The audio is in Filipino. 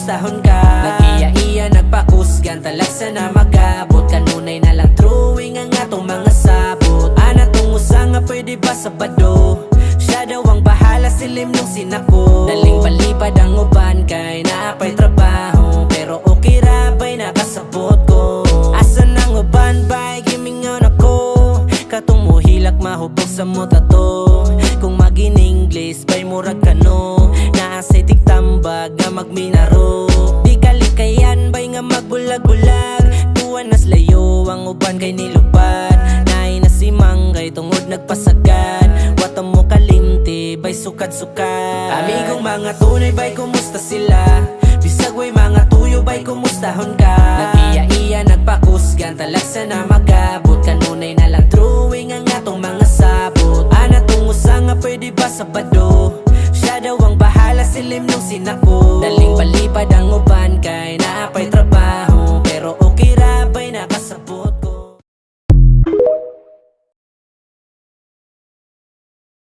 kumustahon ka. Nag-iya-iya, nagpakusgan, talagsa na magabot. Kanunay na lang drawing ang atong mga sabot. Ana tong usa nga pwede ba sabado? Siya daw ang bahala, silim nung sinako. Daling palipad ang uban kay naapay trabaho. Pero okay ra ba'y nakasabot ko? Asan ang uban ba'y gimingon ako? Katong muhilak mahubog sa muta to. Kung mag-in-English ba'y murag kano. Naasay tigtambag nga magminaro. Di kalikayan ba'y nga magbulag-bulag. Tuwan nas layo ang uban kay nilupad. Naay na si Manggay tungod nagpasagad. Wata mo kalimti ba'y sukad-sukad. Amigong mga tunay ba'y kumusta sila? Bisag way mga tuyo ba'y kumustahon ka? Nag-iya-iya, nagpakusgan, talagsa na magabot. Kanunay na lang drawing ang atong mga sabot. Ana tong usa nga pwede ba sabado? Siya daw ang bahala, silim nung sinako. Daling palipad ang uban kay